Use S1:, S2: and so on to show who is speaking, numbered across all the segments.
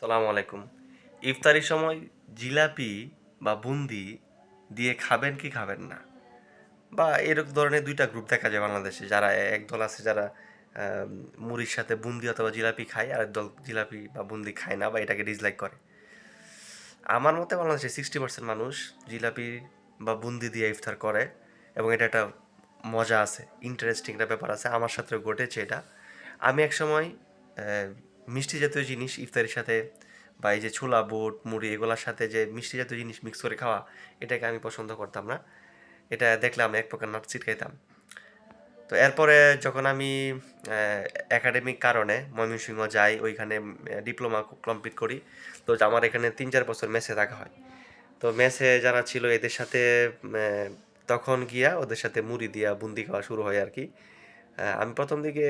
S1: সালামু আলাইকুম। ইফতারির সময় জিলাপি বা বুন্দি দিয়ে খাবেন কি খাবেন না? বা এরকম ধরনের ২ টা গ্রুপ দেখা যায় বাংলাদেশে। যারা একদল আছে যারা আম মুড়ির সাথে বুন্দি অথবা জিলাপি খায়, আরেক দল জিলাপি বা বুন্দি খায় না বা এটাকে ডিসলাইক করে। আমার মতে বাংলাদেশে 60% মানুষ জিলাপি বা বুন্দি দিয়ে ইফতার করে এবং এটা একটা মজা আছে, ইন্টারেস্টিং একটা ব্যাপার আছে। আমার সাথেও ঘটেছে এটা। আমি একসময় মিষ্টি জাতীয় জিনিস ইফতারির সাথে বা এই যে ছোলা, বুট, মুড়ি এগুলার সাথে যে মিষ্টি জাতীয় জিনিস মিক্স করে খাওয়া, এটাকে আমি পছন্দ করতাম না। এটা দেখলে আমি এক প্রকার নাক ছিটকাইতাম। তো এরপরে যখন আমি একাডেমিক কারণে ময়মনসিংহ যাই, ওইখানে ডিপ্লোমা কমপ্লিট করি। তো আমার এখানে ৩-৪ বছর মেসে থাকা হয়। তো মেসে যারা ছিল এদের সাথে তখন গিয়া ওদের সাথে মুড়ি দিয়া বুন্দি খাওয়া শুরু হয় আর কি। আমি প্রথম দিকে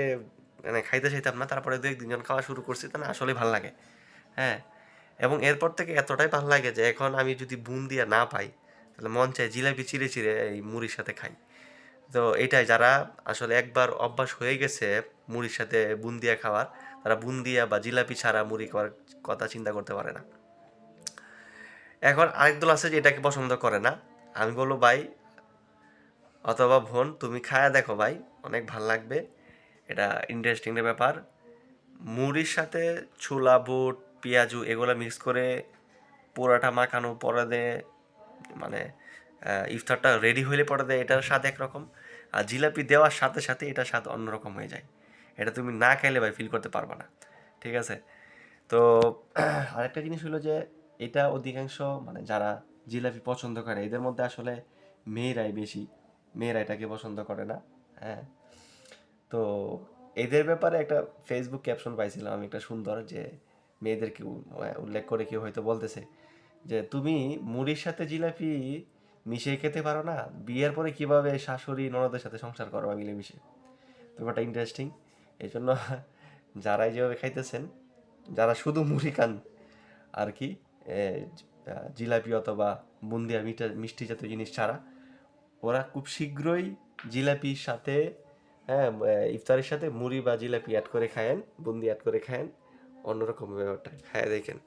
S1: মানে খাইতে চাইতাম না, তারপরে ২-১ দিন যখন খাওয়া শুরু করছি তা না আসলেই ভাল লাগে। হ্যাঁ, এবং এরপর থেকে এতটাই ভাল লাগে যে এখন আমি যদি বুন্দি আর না পাই, তাহলে মন চায় জিলাপি চিড়ে, চিড়ে এই মুড়ির সাথে খাই। তো এটাই যারা আসলে একবার অভ্যাস হয়ে গেছে মুড়ির সাথে বুন্দিয়া খাওয়ার, তারা বুন্দিয়া বা জিলাপি ছাড়া মুড়ি খাওয়ার কথা চিন্তা করতে পারে না। এখন আরেক দল আছে যে এটাকে পছন্দ করে না। আমি বলবো ভাই অথবা বোন তুমি খায়া দেখো ভাই, অনেক ভাল লাগবে। এটা ইন্টারেস্টিং এর ব্যাপার। মুড়ির সাথে ছোলা, বুট, পেঁয়াজু এগুলা মিক্স করে পোড়াটা মাখানো পরে দে মানে ইফতারটা রেডি হইলে পরে দেয় এটার স্বাদ একরকম, আর জিলাপি দেওয়ার সাথে সাথে এটার স্বাদ অন্যরকম হয়ে যায়। এটা তুমি না খাইলে ভাই ফিল করতে পারবা না। ঠিক আছে? তো আরেকটা জিনিস হলো যে এটা অধিকাংশ মানে যারা জিলাপি পছন্দ করে এদের মধ্যে আসলে মেয়েরাই বেশি, মেয়েরা এটাকে পছন্দ করে না। হ্যাঁ, তো এদের ব্যাপারে একটা ফেসবুক ক্যাপশন পাইছিলাম আমি একটা সুন্দর, যে মেয়েদেরকে উল্লেখ করে কেউ হয়তো বলতেছে যে তুমি মুড়ির সাথে জিলাপি মিশিয়ে খেতে পারো না, বিয়ের পরে কিভাবে শাশুড়ি ননদের সাথে সংসার করো মিলেমিশে। ব্যাপারটা ইন্টারেস্টিং। এই জন্য যারাই যেভাবে খাইতেছেন, যারা শুধু মুড়ি খান আর কি, এ, জিলাপি অথবা বুন্দিয়া মিষ্টি জাতীয় জিনিস ছাড়া, ওরা খুব শীঘ্রই জিলাপির সাথে, হ্যাঁ, ইফতারের সাথে মুড়ি বা জিলাপি অ্যাড করে খায়েন, বুন্দি অ্যাড করে খায়েন, অন্যরকম ব্যাপারটা খায় দেখেন।